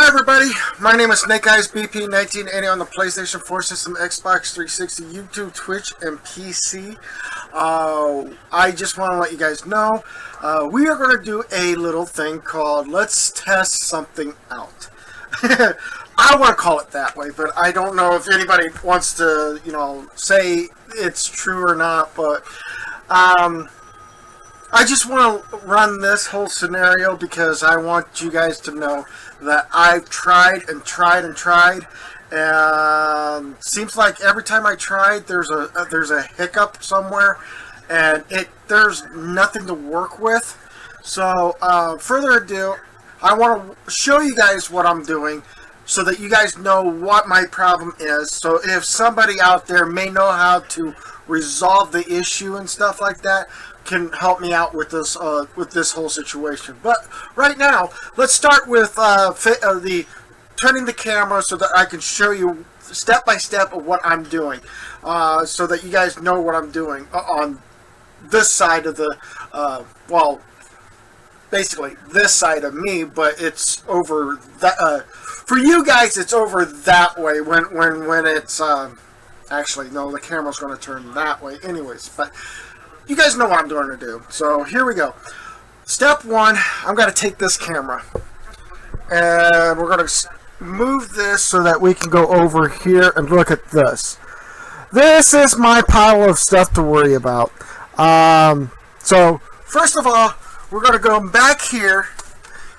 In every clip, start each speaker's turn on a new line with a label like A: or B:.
A: everybody, my name is Snake Eyes BP 1980 on the PlayStation 4 system, Xbox 360, YouTube, Twitch, and PC. I just want to let you guys know, we are going to do a little thing called Let's Test Something Out. I want to call it that way, but I don't know if anybody wants to, say it's true or not, but I just want to run this whole scenario because I want you guys to know that I've tried and tried and tried, and seems like every time I tried, there's a hiccup somewhere, and there's nothing to work with. So, further ado, I want to show you guys what I'm doing so that you guys know what my problem is. So if somebody out there may know how to resolve the issue and stuff like that, can help me out with this whole situation. But right now, let's start with turning the camera so that I can show you step by step of what I'm doing, so that you guys know what I'm doing on this side of the well, basically this side of me, but it's over that for you guys. It's over that way when it's actually no, the camera's going to turn that way anyways, but you guys know what I'm doing to do. So here we go. Step one, I'm going to take this camera and we're going to move this so that we can go over here and look at this. This is my pile of stuff to worry about. So first of all, we're going to go back here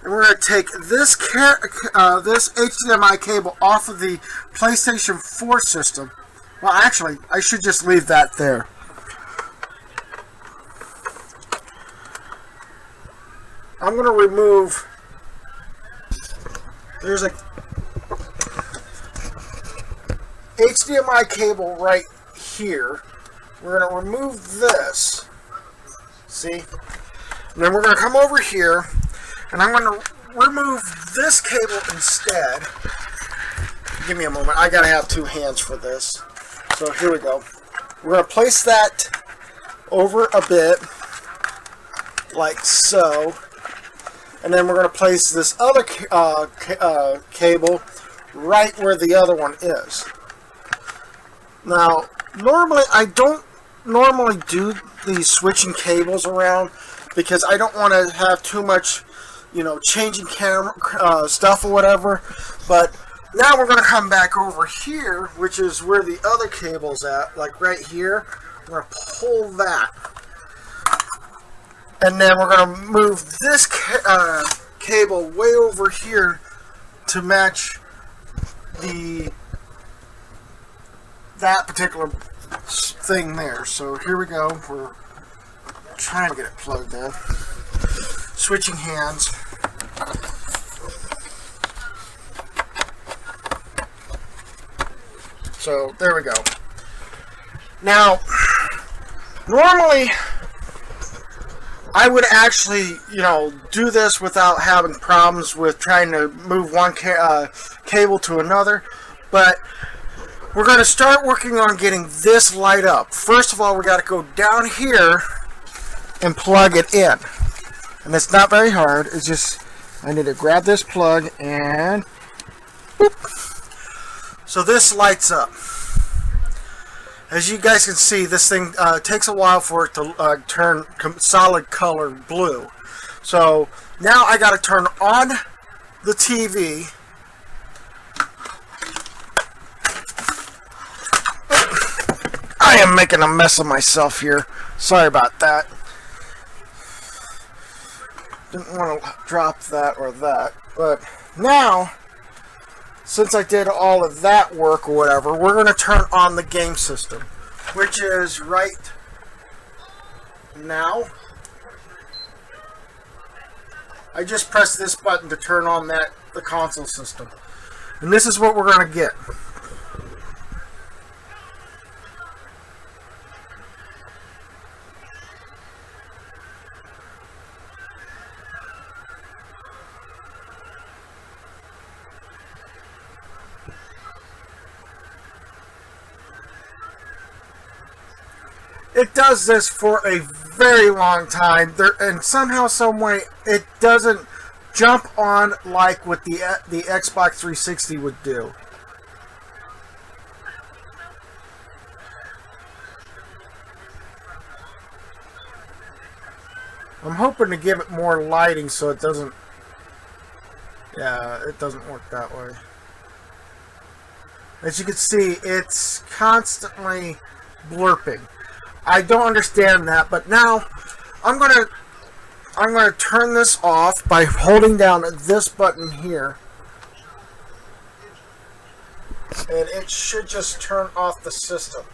A: and we're going to take this this HDMI cable off of the PlayStation 4 system. Well, actually, I should just leave that there. I'm going to remove, there's a HDMI cable right here. We're going to remove this, see? And then we're going to come over here, and I'm going to remove this cable instead. Give me a moment, I got to have two hands for this. So here we go. We're going to place that over a bit, like so. And then we're going to place this other cable right where the other one is. Now, normally, I don't normally do these switching cables around because I don't want to have too much, changing camera stuff or whatever. But now we're going to come back over here, which is where the other cable's at, like right here. We're going to pull that. And then we're going to move this cable way over here to match that particular thing there. So here we go. We're trying to get it plugged in. Switching hands. So there we go. Now, normally I would actually, do this without having problems with trying to move one cable to another, but we're going to start working on getting this light up. First of all, we got to go down here and plug it in, and it's not very hard. It's just I need to grab this plug and whoop. So this lights up. As you guys can see, this thing takes a while for it to turn solid color blue. So now I got to turn on the TV. I am making a mess of myself here. Sorry about that. Didn't want to drop that or that. But now, since I did all of that work or whatever, we're going to turn on the game system, which is right now. I just pressed this button to turn on the console system. And this is what we're going to get. It does this for a very long time, and somehow, some way, it doesn't jump on like what the Xbox 360 would do. I'm hoping to give it more lighting so it doesn't, yeah, it doesn't work that way. As you can see, it's constantly blurping. I don't understand that, but now I'm gonna turn this off by holding down this button here, and it should just turn off the system.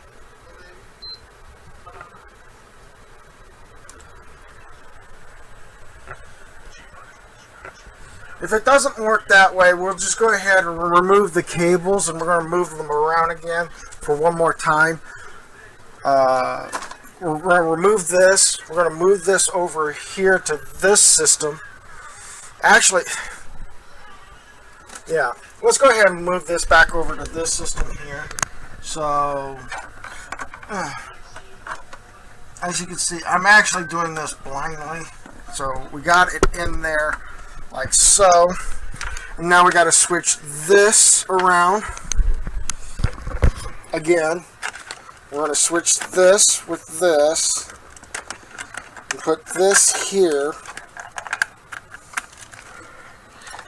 A: If it doesn't work that way, we'll just go ahead and remove the cables, and we're going to move them around again for one more time. We're going to remove this. We're going to move this over here to this system. Actually, yeah, let's go ahead and move this back over to this system here. So, as you can see, I'm actually doing this blindly. So we got it in there like so. And now we got to switch this around again. We're going to switch this with this and put this here.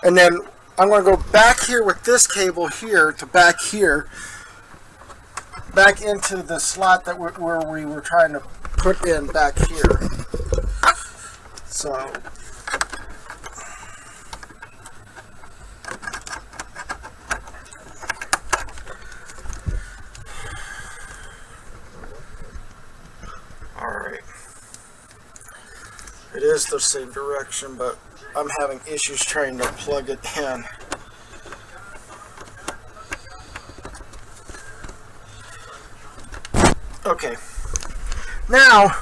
A: And then I'm going to go back here with this cable here to back here, back into the slot that where we were trying to put in back here. So it is the same direction, but I'm having issues trying to plug it in. Okay. Now,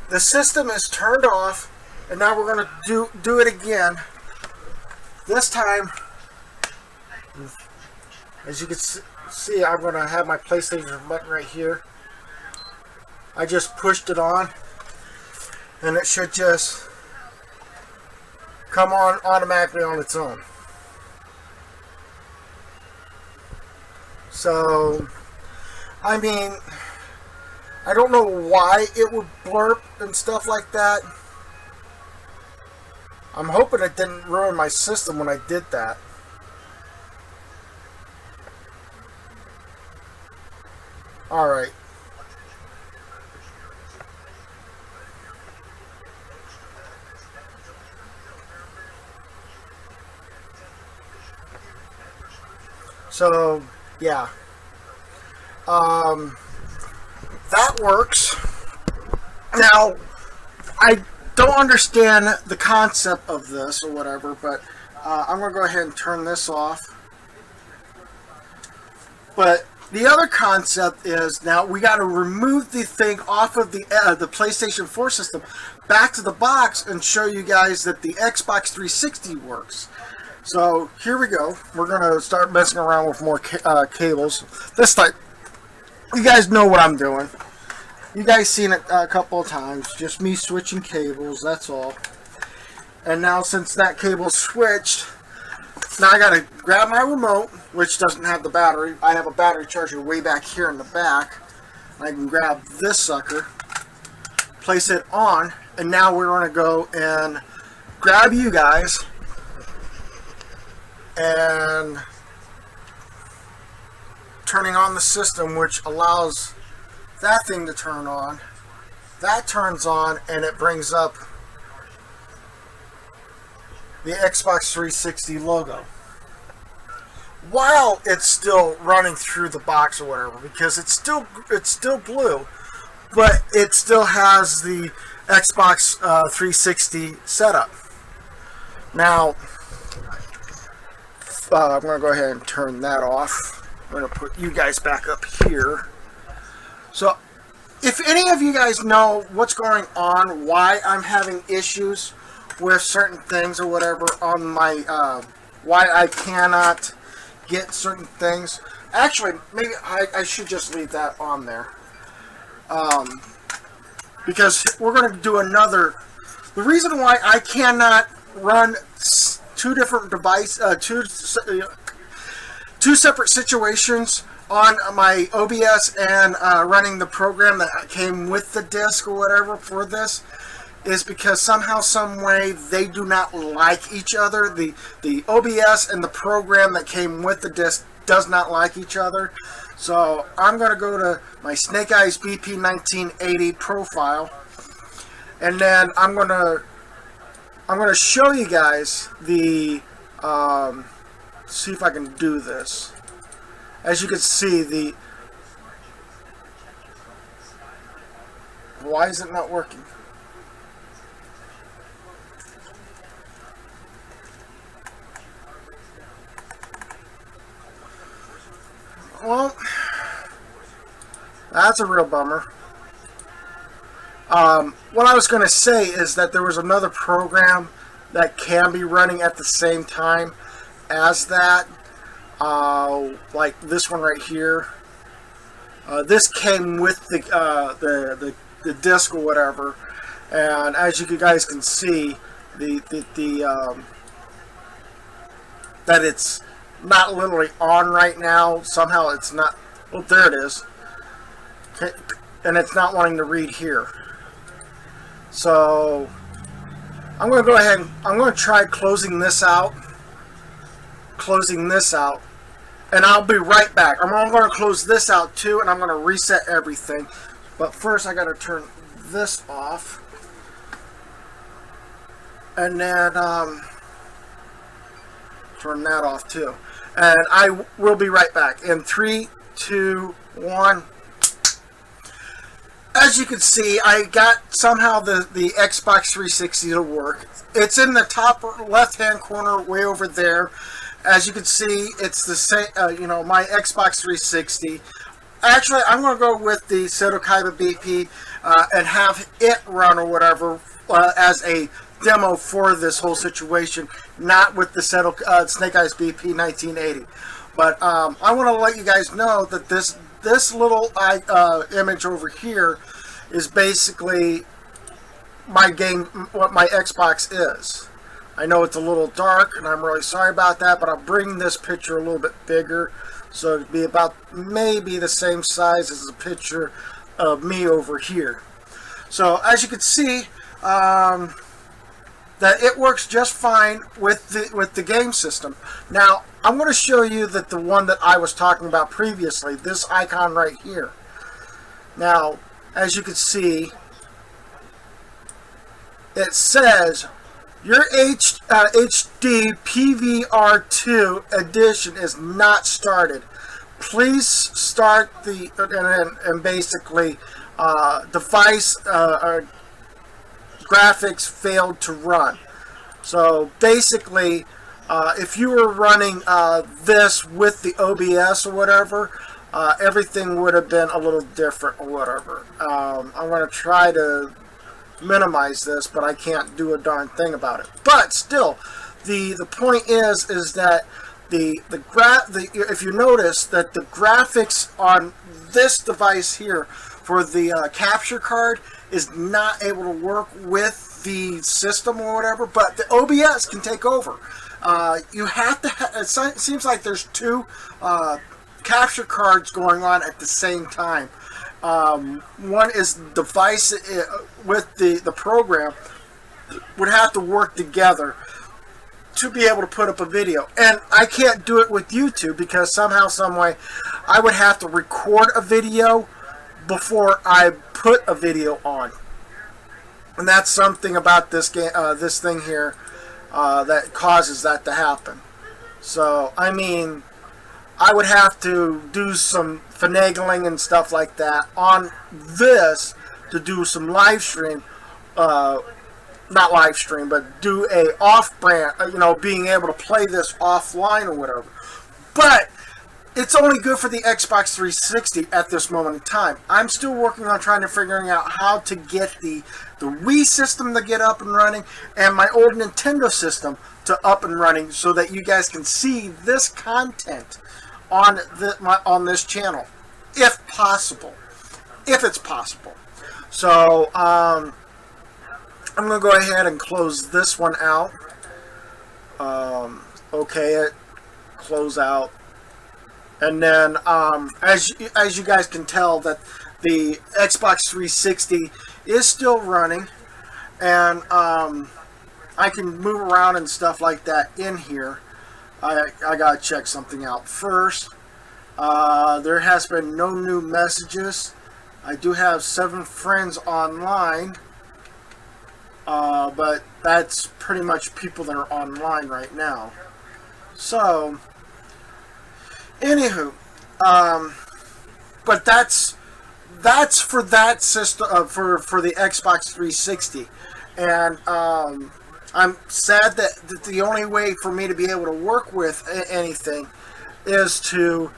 A: the system is turned off, and now we're going to do it again. This time, as you can see, I'm going to have my PlayStation button right here. I just pushed it on, and it should just come on automatically on its own. So, I mean, I don't know why it would blurp and stuff like that. I'm hoping it didn't ruin my system when I did that. Alright. So, yeah. That works. Now, I don't understand the concept of this or whatever, but I'm going to go ahead and turn this off. But the other concept is now we got to remove the thing off of the PlayStation 4 system back to the box and show you guys that the Xbox 360 works. So here we go. We're going to start messing around with more cables. This time, you guys know what I'm doing. You guys seen it a couple of times. Just me switching cables, that's all. And now since that cable's switched, now I got to grab my remote, which doesn't have the battery. I have a battery charger way back here in the back. I can grab this sucker, place it on, and now we're going to go and grab you guys and turning on the system, which allows that thing to turn on. That turns on and it brings up the Xbox 360 logo while it's still running through the box or whatever, because it's still blue, but it still has the Xbox 360 setup. Now I'm going to go ahead and turn that off. I'm going to put you guys back up here. So, if any of you guys know what's going on, why I'm having issues with certain things or whatever on my, why I cannot get certain things, actually, maybe I should just leave that on there. Because we're going to do another, the reason why I cannot run two different two separate situations on my OBS and running the program that came with the disc or whatever for this, is because somehow, some way, they do not like each other. The OBS and the program that came with the disc does not like each other. So I'm going to go to my Snake Eyes BP 1980 profile, and then I'm going to show you guys the see if I can do this. As you can see, why is it not working? Well, that's a real bummer. What I was going to say is that there was another program that can be running at the same time as that, like this one right here. This came with the disc or whatever, and as you guys can see, that it's not literally on right now. Somehow it's not. Well, there it is. Okay, and it's not wanting to read here. So I'm going to go ahead and I'm going to try closing this out. And I'll be right back. I'm going to close this out too, and I'm going to reset everything. But first I got to turn this off. And then turn that off too. And I will be right back in 3, 2, 1. As you can see, I got somehow the Xbox 360 to work. It's in the top left hand corner way over there. As you can see, it's the same, my Xbox 360. Actually, I'm going to go with the Seto Kaiba BP and have it run or whatever as a demo for this whole situation, not with the Snake Eyes BP 1980. But I want to let you guys know that this little image over here is basically my game, what my Xbox is. I know it's a little dark, and I'm really sorry about that, but I'll bring this picture a little bit bigger, so it'd be about maybe the same size as the picture of me over here. So as you can see, that it works just fine with the game system. Now I'm going to show you that the one that I was talking about previously, this icon right here. Now, as you can see, it says your HD PVR2 edition is not started. Please start and basically device graphics failed to run. So basically, if you were running this with the OBS or whatever, everything would have been a little different or whatever. I'm going to try to minimize this, but I can't do a darn thing about it. But still, the point is that if you notice that the graphics on this device here for the capture card is not able to work with the system or whatever, but the OBS can take over. You have to it seems like there's two capture cards going on at the same time. One is the device with the program would have to work together to be able to put up a video, and I can't do it with YouTube because somehow, some way, I would have to record a video before I put a video on, and that's something about this game, this thing here, that causes that to happen. So I mean, I would have to do some finagling and stuff like that on this to do some live stream, not live stream, but do a off-brand, being able to play this offline or whatever. But it's only good for the Xbox 360 at this moment in time. I'm still working on trying to figuring out how to get the Wii system to get up and running and my old Nintendo system to up and running so that you guys can see this content on this channel, if possible, if it's possible. So I'm going to go ahead and close this one out, okay it, close out, and then as you guys can tell that the Xbox 360 is still running, and I can move around and stuff like that in here. I gotta check something out first. There has been no new messages. I do have 7 friends online, but that's pretty much people that are online right now. So, anywho, but that's for that system, for the Xbox 360, and I'm sad that the only way for me to be able to work with anything is to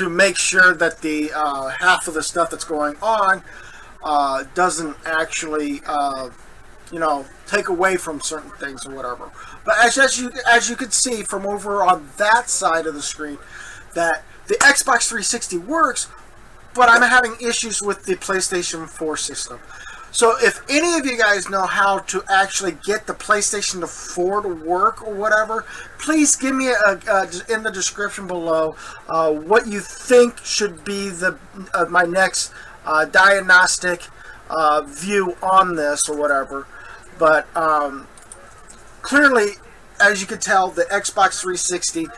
A: make sure that the half of the stuff that's going on doesn't actually take away from certain things or whatever. But as you can see from over on that side of the screen, that the Xbox 360 works, but I'm having issues with the PlayStation 4 system. So if any of you guys know how to actually get the PlayStation 4 to work or whatever, please give me in the description below what you think should be my next diagnostic view on this or whatever. But clearly, as you can tell, the Xbox 360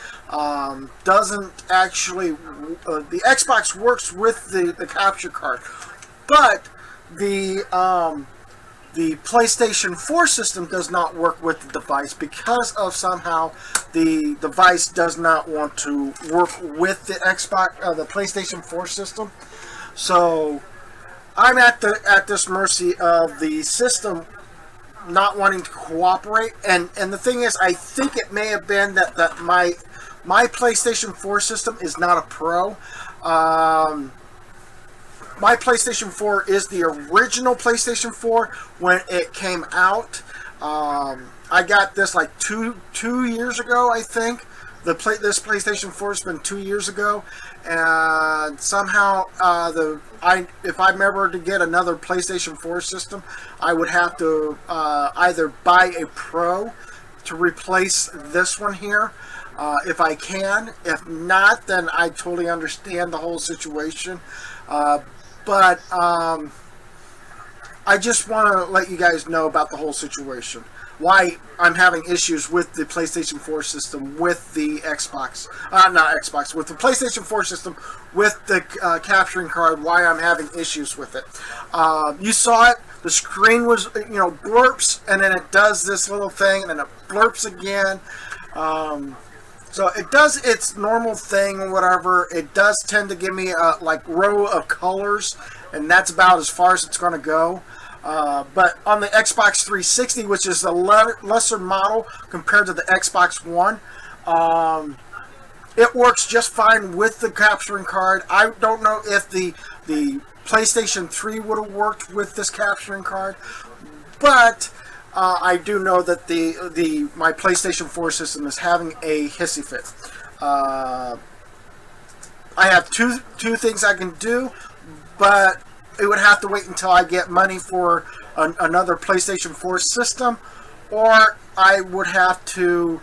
A: doesn't actually... the Xbox works with the capture card, but the PlayStation 4 system does not work with the device because of somehow the device does not want to work with the the PlayStation 4 system. So I'm at this mercy of the system not wanting to cooperate, and the thing is, I think it may have been that my PlayStation 4 system is not a pro. My PlayStation 4 is the original PlayStation 4 when it came out. I got this like two years ago, I think. This PlayStation 4 has been 2 years ago, and somehow if I'm ever to get another PlayStation 4 system, I would have to either buy a Pro to replace this one here, if I can. If not, then I totally understand the whole situation. But I just want to let you guys know about the whole situation. Why I'm having issues with the PlayStation 4 system with the Xbox. Not Xbox, with the PlayStation 4 system with the capturing card, why I'm having issues with it. You saw it. The screen was, blurps, and then it does this little thing, and then it blurps again. So it does its normal thing or whatever. It does tend to give me a row of colors, and that's about as far as it's going to go. But on the Xbox 360, which is a lesser model compared to the Xbox One, it works just fine with the capturing card. I don't know if the PlayStation 3 would have worked with this capturing card, but I do know that my PlayStation 4 system is having a hissy fit. I have two things I can do, but it would have to wait until I get money for another PlayStation 4 system, or I would have to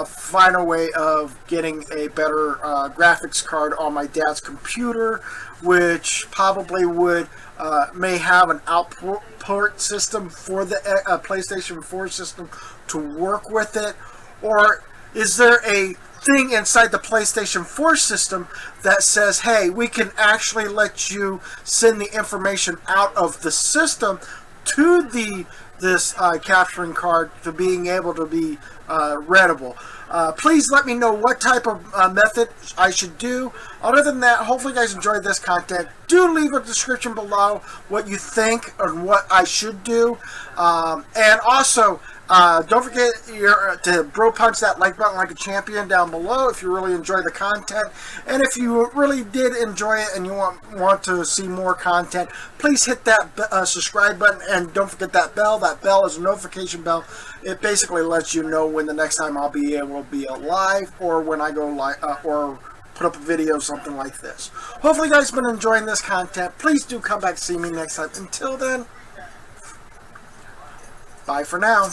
A: find a way of getting a better graphics card on my dad's computer, which probably would may have an output system for the PlayStation 4 system to work with it. Or is there a thing inside the PlayStation 4 system that says, hey, we can actually let you send the information out of the system to this capturing card to being able to be readable? Please let me know what type of method I should do. Other than that, hopefully you guys enjoyed this content. Do leave a description below what you think and what I should do. And also, don't forget to bro punch that like button like a champion down below if you really enjoy the content. And if you really did enjoy it and you want to see more content, please hit that subscribe button, and don't forget that bell. That bell is a notification bell. It basically lets you know when the next time I'll be able to be live, or when I go live, or put up a video, something like this. Hopefully you guys have been enjoying this content. Please do come back to see me next time. Until then, Bye for now.